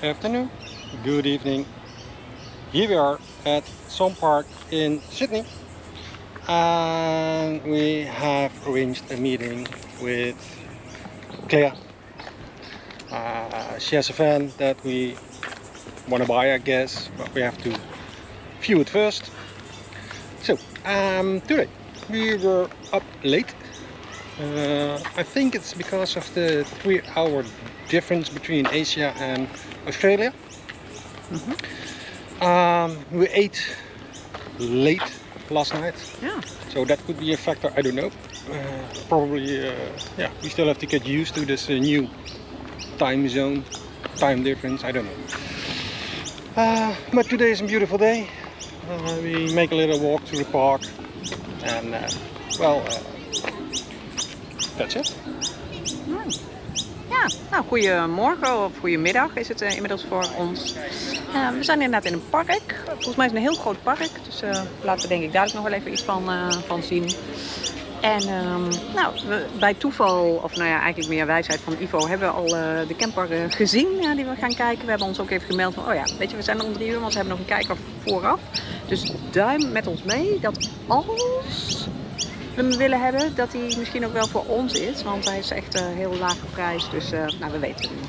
afternoon, good evening. Here we are at some park in Sydney, and we have arranged a meeting with Claire. She has a van that we want to buy, I guess, but we have to view it first. So today we were up late. I think it's because of the 3-hour difference between Asia and Australia. We ate late last night. Yeah. So that could be a factor, I don't know. Probably, yeah, we still have to get used to this new time zone, time difference, I don't know. But today is a beautiful day. We make a little walk to the park and well, that's it. Ja, nou goedemorgen of goedemiddag is het inmiddels voor ons. We zijn inderdaad in een park. Volgens mij is het een heel groot park, dus laten we denk ik dadelijk nog wel even iets van zien. En nou, bij toeval, of nou ja, eigenlijk meer wijsheid van Ivo, hebben we al de camper gezien die we gaan kijken. We hebben ons ook even gemeld van, oh ja, weet je, we zijn er om 3 uur, want we hebben nog een kijker vooraf. Dus duim met ons mee dat als we hem willen hebben, dat hij misschien ook wel voor ons is, want hij is echt heel laag geprijsd, dus nou, we weten het niet.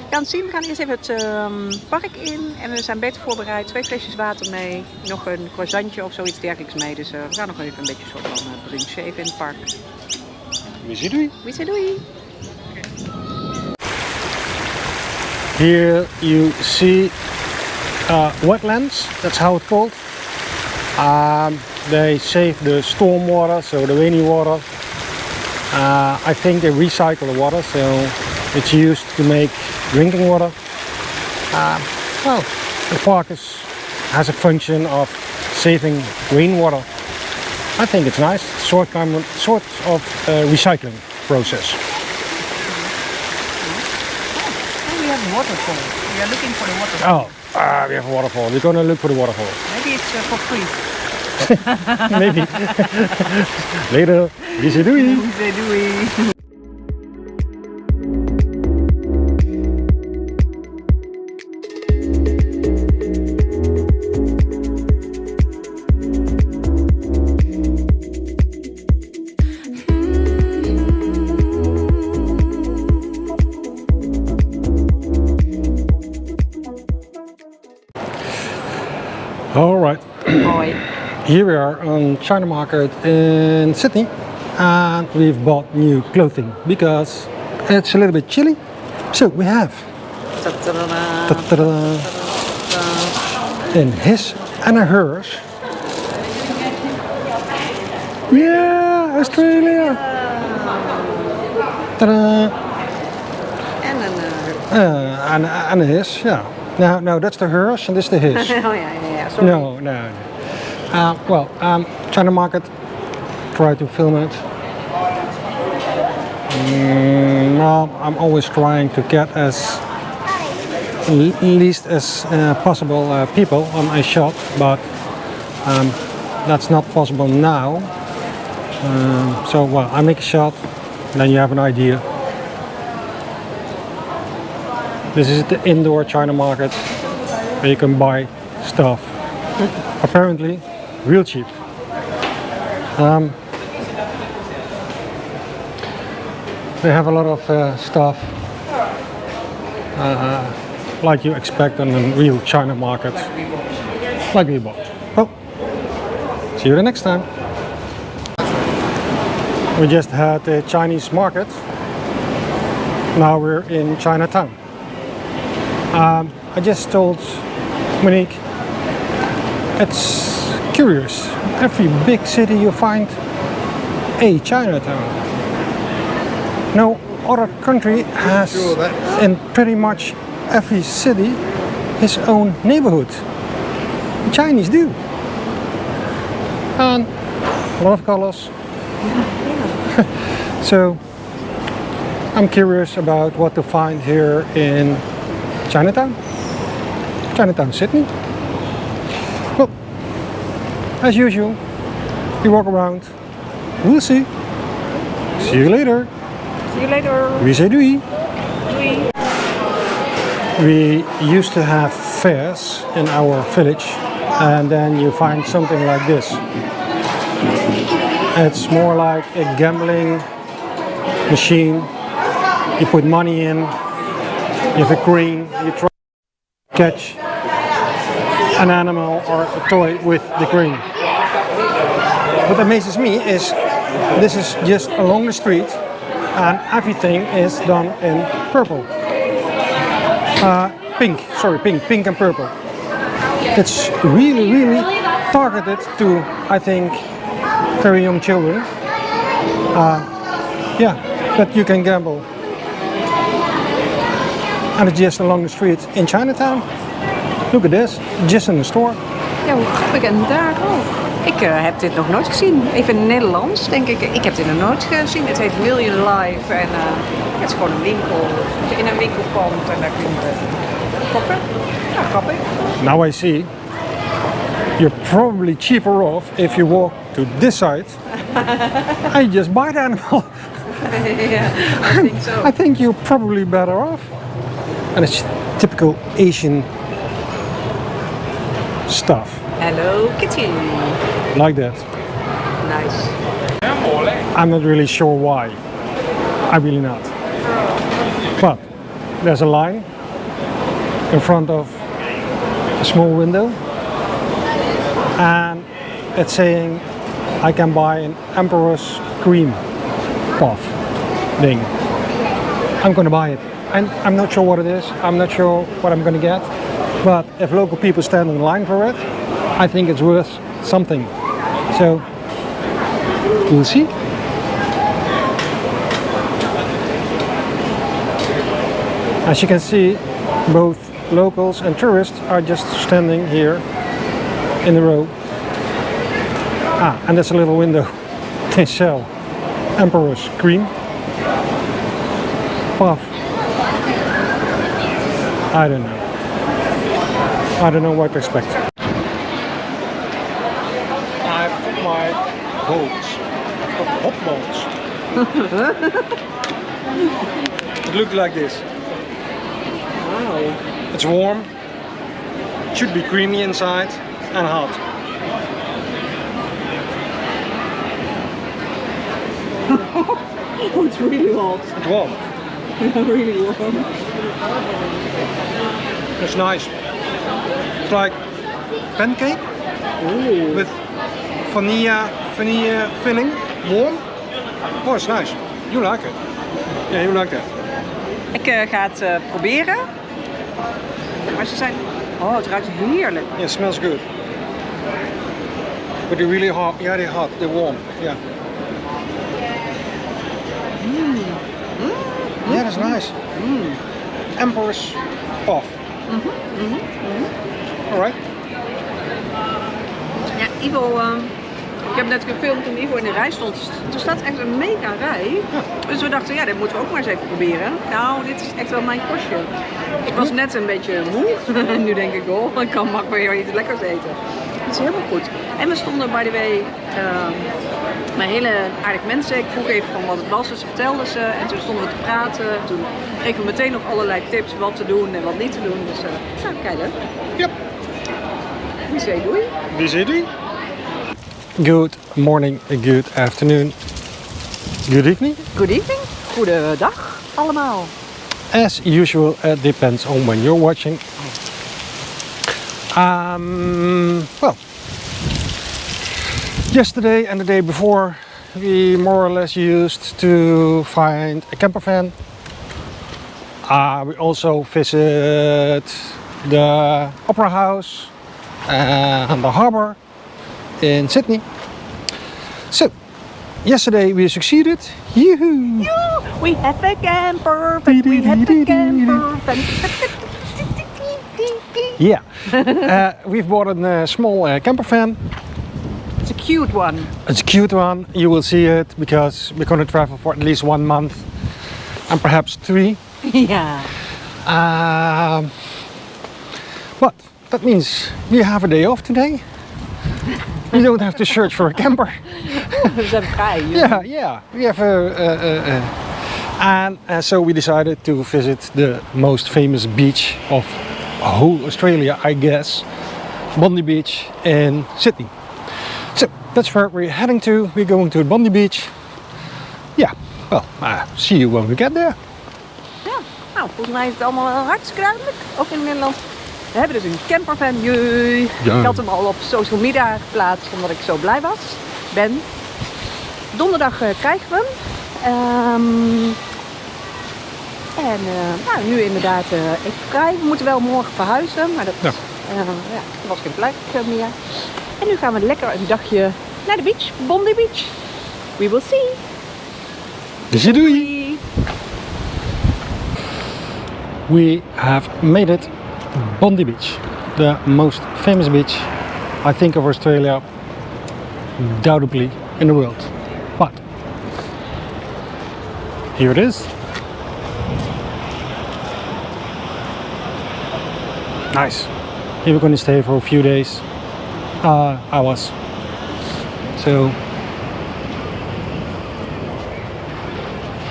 We gaan het zien, we gaan eerst even het park in en we zijn beter voorbereid. 2 flesjes water mee, nog een croissantje of zoiets dergelijks mee, dus we gaan nog even een beetje een soort van brunchen even in het park. We say doei. We say doei. Here you see wetlands, that's how it's called. They save the storm water, so the rainy water. I think they recycle the water, so it's used to make drinking water. Well, the park has a function of saving rainwater. I think it's nice, sort of recycling process. Oh, we have a waterfall. We are looking for the waterfall. Oh, we have a waterfall. We're gonna look for the waterfall. Maybe it's for free. Maybe. Later. We say doei. We say doei. All right. Mooi. Here we are on China Market in Sydney, and we've bought new clothing because it's a little bit chilly. So we have in his and a hers. Yeah, Australia. And a his, yeah. No, that's the hers and this the his. Oh yeah, sorry. No. Well, China Market, try to film it. Well, I'm always trying to get as least as possible people on my shop, but that's not possible now. So, well, I make a shot, then you have an idea. This is the indoor China Market where you can buy stuff. Apparently, real cheap. They have a lot of stuff like you expect on a real China Market, like we bought. Well, see you the next time. We just had a Chinese market. Now we're in Chinatown. I just told Monique, it's curious. Every big city you find a Chinatown. No other country has in pretty much every city his own neighborhood. The Chinese do. And a lot of colors. So I'm curious about what to find here in Chinatown Sydney. Well, as usual, we walk around, we'll see. See you later. See you later. We say doei. Doei. We used to have fairs in our village, and then you find something like this. It's more like a gambling machine. You put money in, you have a green, you try to catch an animal or a toy with the green. What amazes me is this is just along the street and everything is done in purple. Pink and purple. It's really targeted to, I think, very young children. Yeah, but you can gamble. And it's just along the street in Chinatown. Look at this, just in the store. Ja, hoe grappig. En daar ook. Ik heb dit nog nooit gezien. Even in het Nederlands, denk ik. Ik heb dit nog nooit gezien. Het heet Million Life. En het is gewoon een winkel. Of in een winkelpand. En daar kun je kopen. Ja, grappig. Now I see. You're probably cheaper off if you walk to this side and you just buy the animal. Yeah, I think so. I think you're probably better off. And it's typical Asian stuff. Hello Kitty. Like that. Nice. I'm not really sure why. I'm really not. But there's a line in front of a small window. And it's saying I can buy an Emperor's cream puff thing. I'm gonna buy it. And I'm not sure what it is. I'm not sure what I'm gonna get. But if local people stand in line for it, I think it's worth something. So we'll see. As you can see, both locals and tourists are just standing here in the row. And there's a little window. They sell Emperor's cream puff. I don't know. I don't know what to expect. I've got my boats. I've got hot boats. It looks like this. Wow. It's warm. It should be creamy inside and hot. Oh, it's really hot. It's warm. Really warm. It's nice. It's like pancake. Ooh. With vanilla filling, warm. Oh, it's nice. You like it. Yeah, you like that. Ik ga het proberen. Maar ze zijn... Oh, het ruikt heerlijk. Yeah, it smells good. But they're really hot. Yeah, they're hot. They're warm. Yeah. Yeah, that's nice. Emperor's puff. Alright. Ja, Ivo, ik heb net gefilmd toen Ivo in de rij stond. Er staat echt een mega rij. Ja. Dus we dachten, ja, dit moeten we ook maar eens even proberen. Nou, dit is echt wel mijn kostje. Ik was net een beetje moe. En nu denk ik, oh, ik kan makkelijk weer iets lekkers eten. Dat is helemaal goed. En we stonden, by the way, met hele aardige mensen. Ik vroeg even van wat het was, dus vertelden ze. En toen stonden we te praten. Toen kregen we meteen nog allerlei tips wat te doen en wat niet te doen. Dus nou, kijk leuk. Yep. We say doei. We say doei. Good morning, good afternoon, good evening. Good evening. Goedendag allemaal. As usual, it depends on when you're watching. Well, yesterday and the day before we more or less used to find a campervan. We also visit the Opera House and the harbor in Sydney. So, yesterday we succeeded. Yoo-hoo! We have a camper, but we have a camper. Yeah, we've bought a small camper van. It's a cute one. It's a cute one. You will see it because we're going to travel for at least 1 month and perhaps 3. Yeah. But that means we have a day off today. We don't have to search for a camper. We zijn vrij. Yeah. We have And so we decided to visit the most famous beach of whole Australia, I guess, Bondi Beach in Sydney. So that's where we're heading to. We're going to Bondi Beach. Yeah, well, see you when we get there. Ja, nou, volgens mij is het allemaal wel hartstikke duidelijk. Ook in Nederland. We hebben dus een campervan. Doei. Ja. Ik had hem al op social media geplaatst omdat ik zo blij ben. Donderdag krijgen we hem. Nou, nu inderdaad even vrij. We moeten wel morgen verhuizen, maar dat, er was geen plek meer. En nu gaan we lekker een dagje naar de beach, Bondi Beach. We will see. Dus doei! We have made it. Bondi Beach, the most famous beach, I think, of Australia, undoubtedly in the world. But here it is. Nice. Here we're going to stay for a few days, hours. So,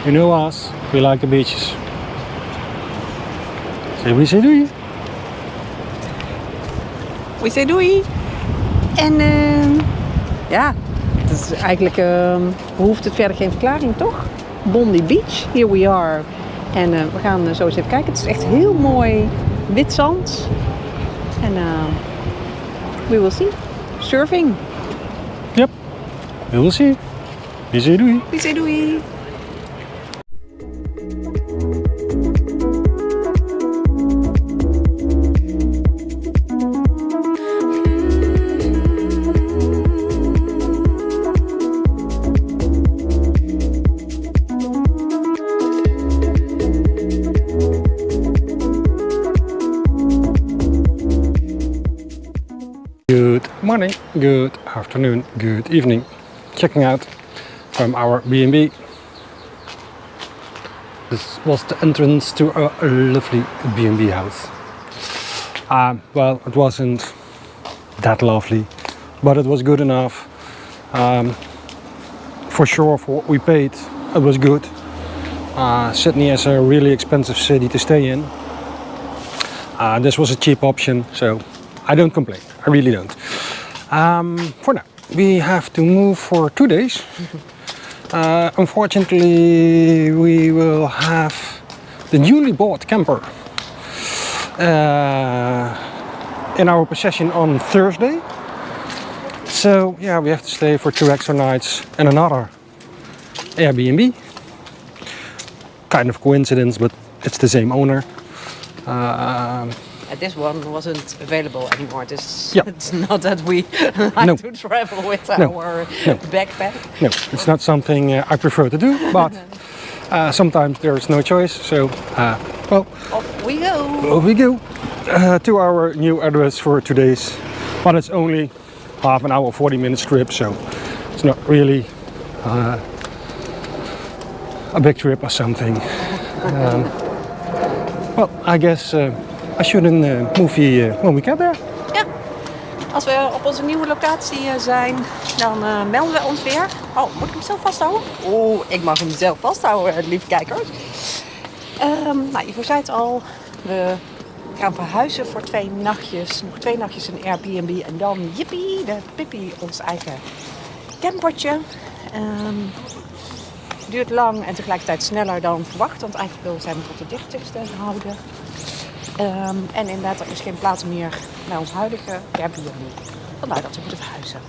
you know us, we like the beaches. So we say doei. We say doei. En ja, het is eigenlijk behoeft het verder geen verklaring, toch? Bondi Beach, here we are. En we gaan zo eens even kijken. Het is echt heel mooi wit zand. En we will see. Surfing. Yep, we will see. We say doei. We say doei. Good morning, good afternoon, good evening. Checking out from our B&B. This was the entrance to a lovely B&B house. Well, it wasn't that lovely, but it was good enough. For sure, for what we paid, it was good. Sydney is a really expensive city to stay in. This was a cheap option, so I don't complain. I really don't. For now, we have to move for 2 days. Unfortunately, we will have the newly bought camper in our possession on Thursday. So yeah, we have to stay for 2 extra nights in another Airbnb. Kind of coincidence, but it's the same owner. This one wasn't available anymore. It's not that we No. to travel with No. our backpack. No, it's not something I prefer to do, but sometimes there's no choice. So, well, Off we go. off we go to our new address for 2 days. But it's only half an hour, 40 minutes trip, so it's not really a big trip or something. Well, I guess I shouldn't move here when we get there. Ja, als we op onze nieuwe locatie zijn, dan melden we ons weer. Oh, moet ik hem zelf vasthouden? Oh, ik mag hem zelf vasthouden, lieve kijkers. Nou, Ivo zei het al, we gaan verhuizen voor 2 nachtjes. Nog 2 nachtjes in Airbnb en dan, jippie, de Pippi, ons eigen campertje. Duurt lang en tegelijkertijd sneller dan verwacht, want eigenlijk zijn we tot de 30ste houden. En inderdaad, er is geen plaats meer bij ons huidige Airbnb. Vandaar dat we moeten verhuizen.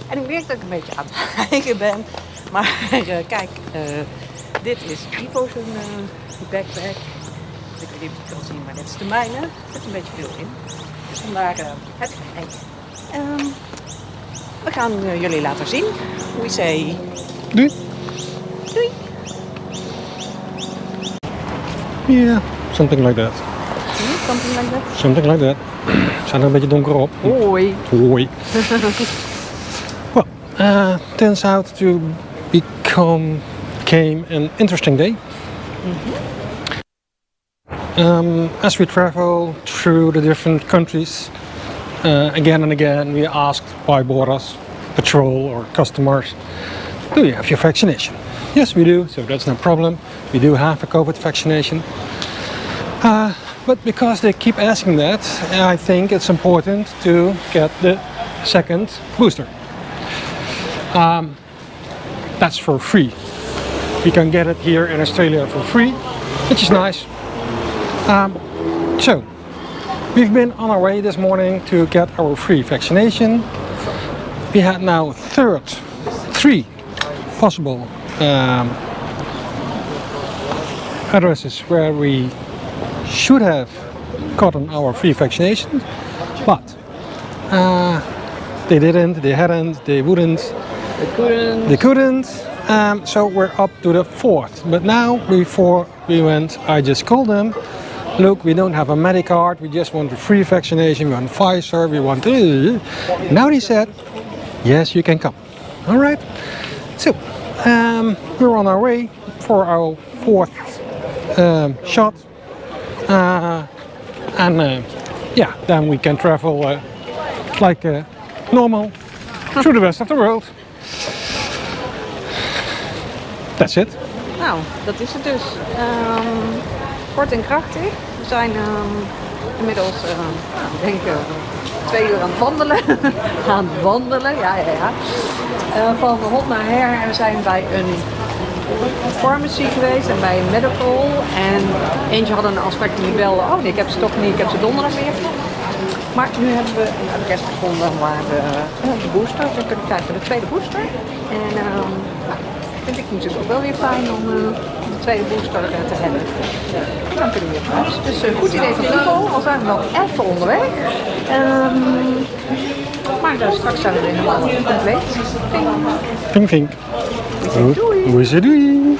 En ik merk dat ik een beetje aan het hijgen ben. Maar kijk, dit is Ivo's backpack. Ik weet niet of je het kan zien, maar dit is de mijne. Er zit een beetje veel in. Dus vandaar het geheim. We gaan jullie laten zien. We say Doei. doei. Yeah, something like that. Something like that. Something like that. Zijn er een beetje donker op. Hoi. Hoi. Well, turns out to came an interesting day. As we travel through the different countries, again and again we asked by borders, patrol or customers, do you have your vaccination? Yes, we do, so that's no problem. We do have a COVID vaccination. But because they keep asking that, I think it's important to get the second booster. That's for free. We can get it here in Australia for free, which is nice. So, we've been on our way this morning to get our free vaccination. We had now three possible addresses where we should have gotten our free vaccination, but they didn't, they hadn't, they wouldn't, they couldn't. So we're up to the fourth. But now, before we went, I just called them. Look, we don't have a Medicard, we just want a free vaccination, we want Pfizer, we want... Now they said, yes, you can come. All right. So, we're on our way for our fourth shot. Yeah, then we can travel like normal through the rest of the world. That's it. Nou, dat is het dus. Kort en krachtig. We zijn inmiddels, denk ik, 2 uur aan het wandelen. Ja. Van hot naar her. En we zijn bij een pharmacy geweest en bij een medical. En eentje had een afspraak die belde. Oh nee, ik heb ze toch niet, ik heb ze donderdag weer. Maar nu hebben we een adres gevonden waar we de booster kunnen krijgen. De tweede booster. En vind ik natuurlijk ook wel weer fijn om de tweede booster te hebben. Dan kunnen we weer thuis. Dus goed idee van Google, al zijn we nog even onderweg. Maar straks zijn we weer helemaal compleet. Vink, vink. Doei.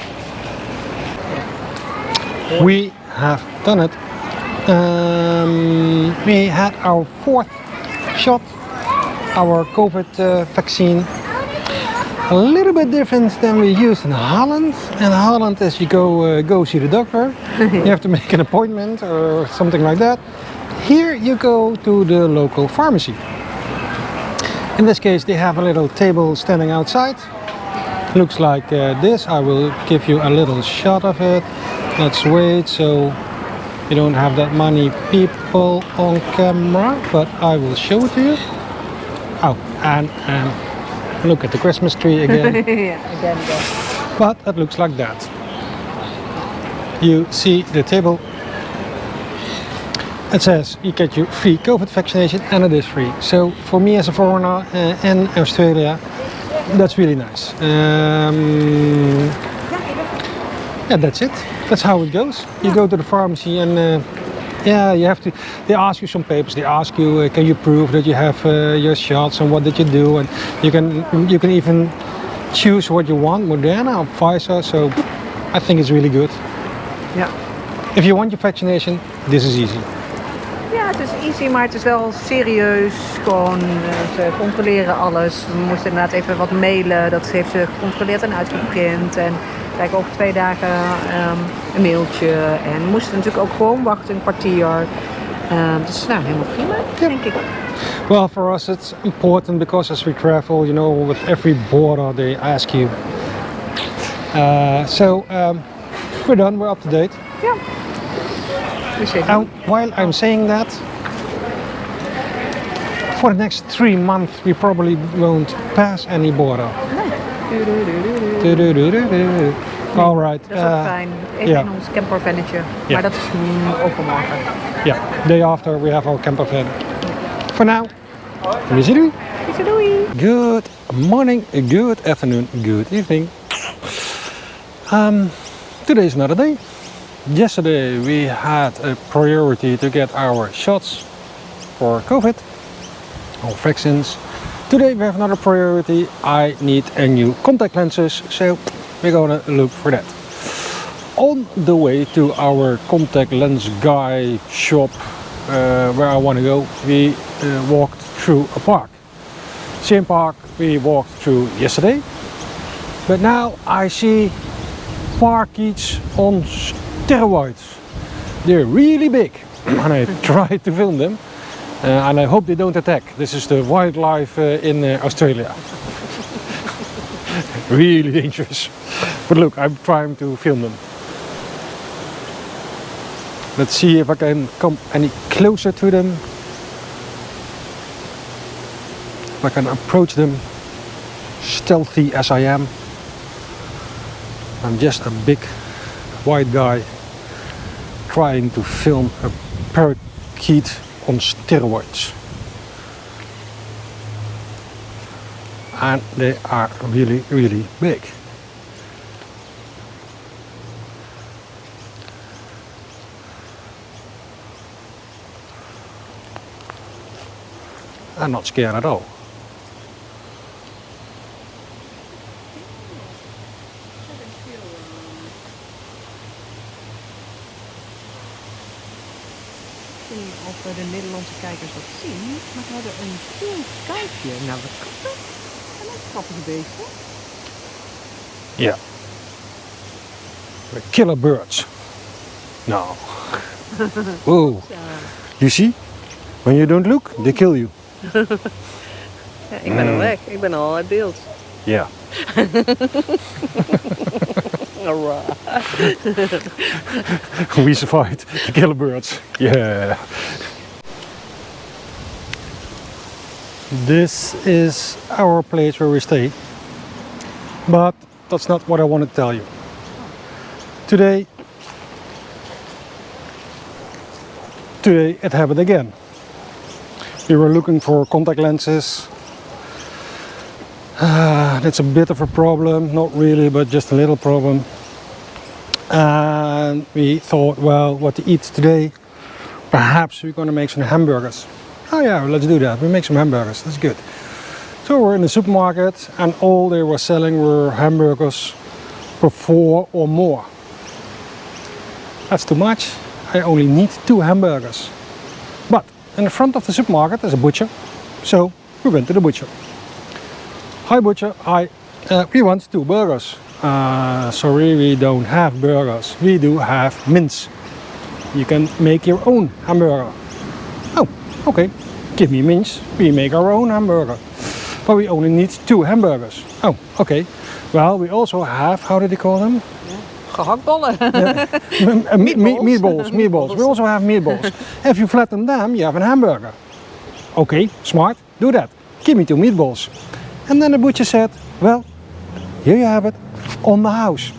We have done it. We had our fourth shot, our COVID vaccine. A little bit different than we used in Holland. In Holland, as you go see the doctor, you have to make an appointment or something like that. Here you go to the local pharmacy. In this case, they have a little table standing outside. Looks like this. I will give you a little shot of it. Let's wait so you don't have that many people on camera, but I will show it to you. Oh, and look at the Christmas tree again. Yeah, again. But it looks like that. You see the table. It says you get your free COVID vaccination, and it is free. So for me as a foreigner in Australia, that's really nice. Yeah, that's it. That's how it goes. You go to the pharmacy and yeah, you have to. They ask you some papers. They ask you, can you prove that you have your shots and what did you do? And you can even choose what you want, Moderna or Pfizer. So I think it's really good. Ja. If you want your vaccination, this is easy. Ja, het is easy, maar het is wel serieus. Gewoon, ze controleren alles. We moesten inderdaad even wat mailen. Dat heeft ze gecontroleerd en uitgeprint. En krijg ook 2 dagen een mailtje. En we moesten natuurlijk ook gewoon wachten een kwartier. Dus nou, helemaal prima, denk ik. Well, for us it's important because as we travel, you know, with every border they ask you. We're done, we're up to date. Ja. And while I'm saying that, for the next 3 months we probably won't pass any border. All right. Dat is ook fijn. Even in ons campervannetje. Maar dat is overmorgen. Yeah, day after we have our campervan. For now, doei. Doei. Good morning, good afternoon, good evening. Today is another day. Yesterday we had a priority to get our shots for COVID, our vaccines. Today we have another priority. I need a new contact lenses, so we're gonna look for that. On the way to our contact lens guy shop where I want to go, we walked through a park. Same park we walked through yesterday, but now I see parkies on steroids. They're really big and I tried to film them and I hope they don't attack. This is the wildlife in Australia. Really dangerous. But look, I'm trying to film them. Let's see if I can come any closer to them. If I can approach them, stealthy as I am. I'm just a big white guy trying to film a parakeet on steroids. And they are really, really big. I'm not scared at all. Of de Nederlandse kijkers dat zien, maar we hebben een groen kuifje naar de katten en een grappige beesten. Yeah. The killer birds. No. Whoa. You see? When you don't look, they kill you. Ja, ik ben al weg. Ik ben al uit beeld. Yeah. We survived the killer birds. Yeah. This is our place where we stay. But that's not what I want to tell you. Today it happened again. We were looking for contact lenses. That's a bit of a problem, not really, but just a little problem. And we thought, well, what to eat today? Perhaps we're going to make some hamburgers. Oh yeah, let's do that. We make some hamburgers, that's good. So we're in the supermarket and all they were selling were hamburgers for 4 or more. That's too much. I only need 2 hamburgers. But in the front of the supermarket there's a butcher. So we went to the butcher. Hi butcher, hi. We want 2 burgers. Sorry, we don't have burgers. We do have mince. You can make your own hamburger. Oh, okay. Give me mince. We make our own hamburger. But we only need 2 hamburgers. Oh, okay. Well, we also have, how did they call them? Gehaktballen. Meatballs. We also have meatballs. If you flatten them, you have a hamburger. Okay, smart. Do that. Give me 2 meatballs. And then the butcher said, well, here you have it, on the house.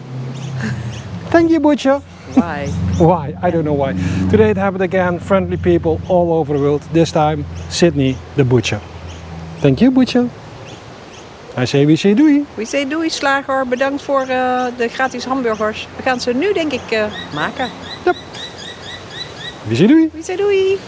Thank you, butcher. Why? Why? I don't know why. Today it happened again. Friendly people all over the world. This time, Sydney, the butcher. Thank you, butcher. We say doei. We say doei, slager. Bedankt voor de gratis hamburgers. We gaan ze nu, denk ik, maken. Yep. We say doei. We say doei.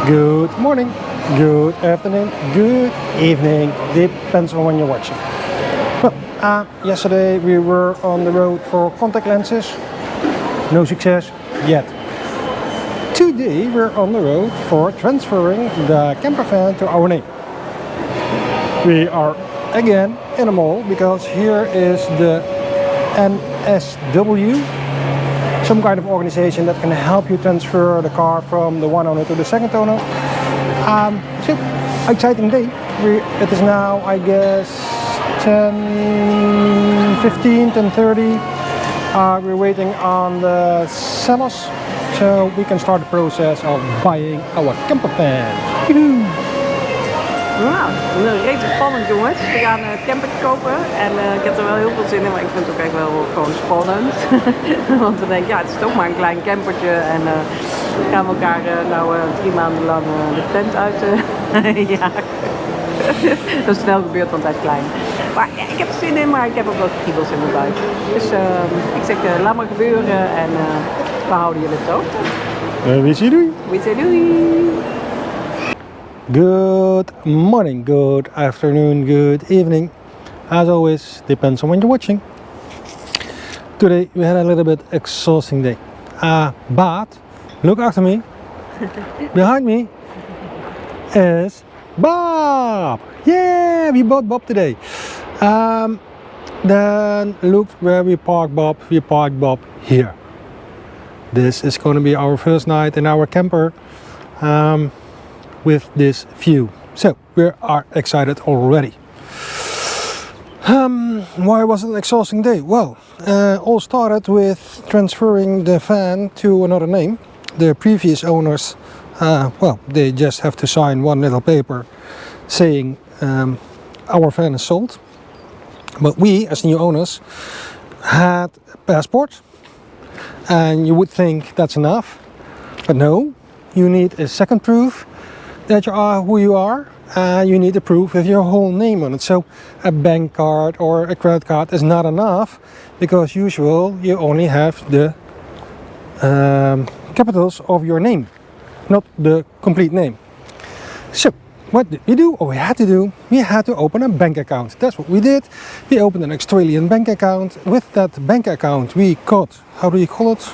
Good morning, good afternoon, good evening, depends on when you're watching. Well, yesterday we were on the road for contact lenses, no success yet. Today we're on the road for transferring the campervan to our name. We are again in a mall because here is the NSW, some kind of organization that can help you transfer the car from the one owner to the second owner. So, exciting day. It is now, I guess, 10:15, 10:30. We're waiting on the sellers, so we can start the process of buying our campervan. Nou, redelijk spannend jongens. We gaan een camper kopen en ik heb er wel heel veel zin in, maar ik vind het ook echt wel gewoon spannend. Want we denken, ja, het is toch maar een klein campertje en gaan we elkaar 3 maanden lang de tent uit jagen. Dat is snel gebeurd, want hij is klein. Maar ja, ik heb er zin in, maar ik heb ook wel kriebels in mijn buik. Dus ik zeg, laat maar gebeuren en we houden jullie op de hoogte. We zien doei! We zeggen doei! Good morning, good afternoon, good evening. As always, depends on when you're watching. Today we had a little bit exhausting day. But look after me. Behind me is Bob. Yeah, we bought Bob today. Then look where we parked Bob. We parked Bob here. This is going to be our first night in our camper. With this view. So we are excited already. Why was it an exhausting day? Well, all started with transferring the van to another name. The previous owners, well, they just have to sign one little paper saying our van is sold. But we, as new owners, had a passport, and you would think that's enough, but no, you need a second proof that you are who you are, and you need a proof with your whole name on it. So a bank card or a credit card is not enough, because usually you only have the capitals of your name, not the complete name. So what did we do, or we had to do? We had to open a bank account. That's what we did. We opened an Australian bank account. With that bank account we got, how do you call it?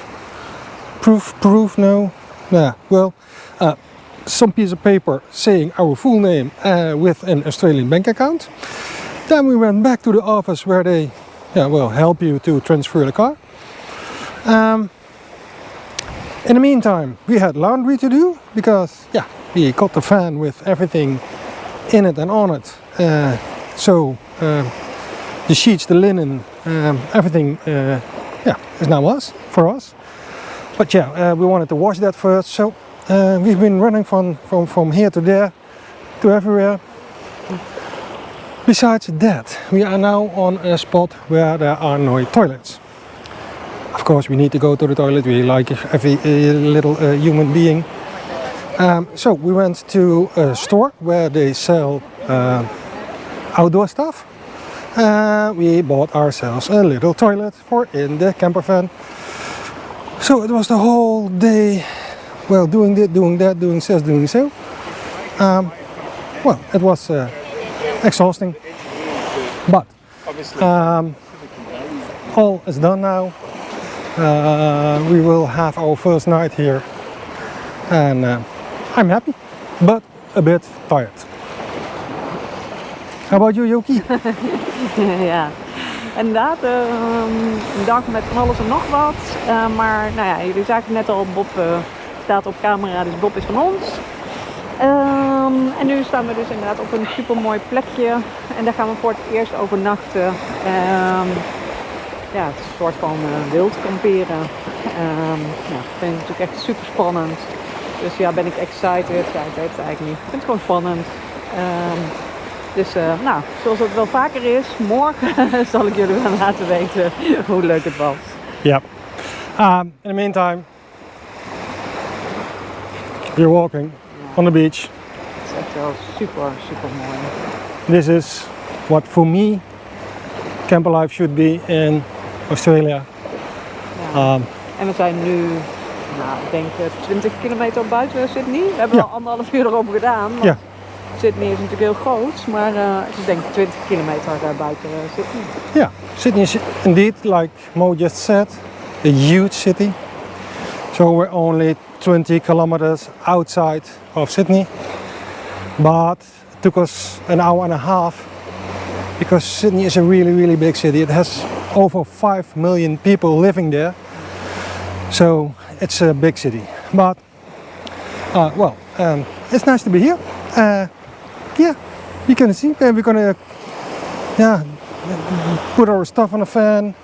Proof, no? Yeah, well, some piece of paper saying our full name with an Australian bank account. Then we went back to the office where they help you to transfer the car. In the meantime, we had laundry to do, because we got the van with everything in it and on it. The sheets, the linen, everything is now for us. But we wanted to wash that first, so we've been running from here to there, to everywhere. Besides that, we are now on a spot where there are no toilets. Of course, we need to go to the toilet, we like every little human being. So we went to a store where they sell outdoor stuff. We bought ourselves a little toilet for in the campervan. So it was the whole day, well, doing this, doing that, doing this, doing so. Well, it was exhausting, but all is done now. We will have our first night here, and I'm happy, but a bit tired. How about you, Yoki? Ja, inderdaad, een dag met van alles en nog wat. Maar nou ja, jullie zagen net al, Bob staat op camera, dus Bob is van ons. En nu staan we dus inderdaad op een super mooi plekje en daar gaan we voor het eerst overnachten. Ja, het is een soort van wild kamperen. Ja, ik vind het natuurlijk echt super spannend. Dus ja, ben ik excited? Ja, ik weet het eigenlijk niet. Ik vind het gewoon spannend. Dus nou, zoals het wel vaker is, morgen zal ik jullie wel laten weten hoe leuk het was. Yeah. In the meantime, we're walking on the beach. Het is echt wel super, super mooi. This is what for me camper life should be in Australia. Ja. En we zijn nu, nou, ik denk 20 kilometer buiten Sydney. We hebben al 1,5 uur erover gedaan. Want Sydney is natuurlijk heel groot, maar het is denk ik 20 kilometer buiten Sydney. Yeah, Sydney is indeed, like Mo just said, a huge city. So we're only 20 kilometers outside of Sydney, but it took us an hour and a half because Sydney is a really, really big city. It has over 5 million people living there, so it's a big city. But well, it's nice to be here. Yeah, You can see, we're gonna put our stuff on a van,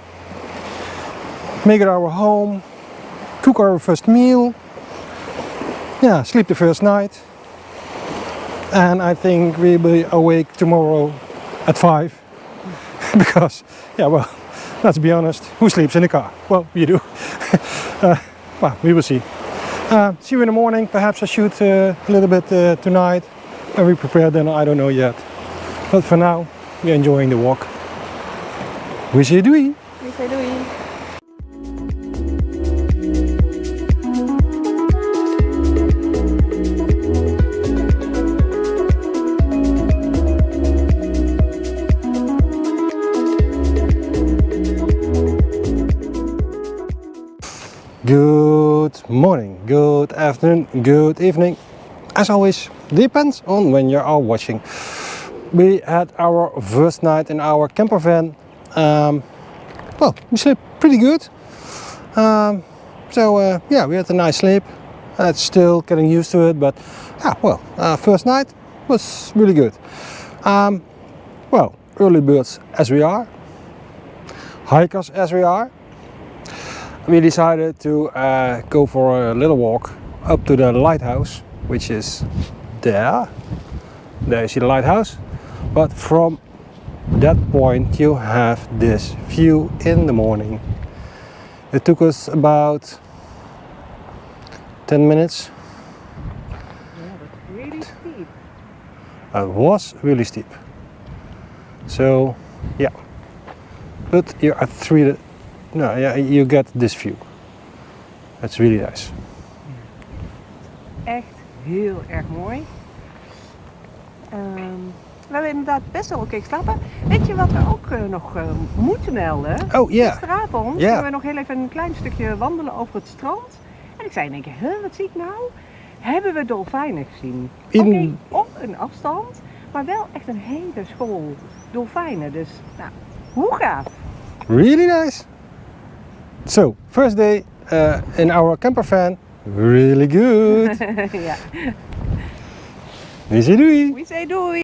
make it our home, cook our first meal, sleep the first night, and I think we'll be awake tomorrow at 5 because, well, let's be honest, who sleeps in the car? Well, you do. Well, we will see. See you in the morning. Perhaps I shoot a little bit tonight. When we prepare dinner, I don't know yet. But for now, we're enjoying the walk. We say doei. We say doei. Good morning, good afternoon, good evening. As always, depends on when you are watching. We had our first night in our camper van. Well, we slept pretty good. We had a nice sleep. It's still getting used to it, but first night was really good. Early birds as we are, hikers as we are. We decided to go for a little walk up to the lighthouse, which is there. There you see the lighthouse. But from that point you have this view in the morning. It took us about 10 minutes. Yeah, that's really steep. It was really steep. So, but you're at 3. You get this view. That's really nice. Echt heel erg mooi. We hebben inderdaad best wel oké geslapen. Weet je wat we ook nog moeten melden? Oh ja. Gisteravond gingen we nog heel even een klein stukje wandelen over het strand. En ik zei in één keer, wat zie ik nou? Hebben we dolfijnen gezien? Oké, op een afstand, maar wel echt een hele school dolfijnen. Dus, hoe gaaf? Really nice. So, first day in our camper van, really good. Ja. We say doei. We say doei.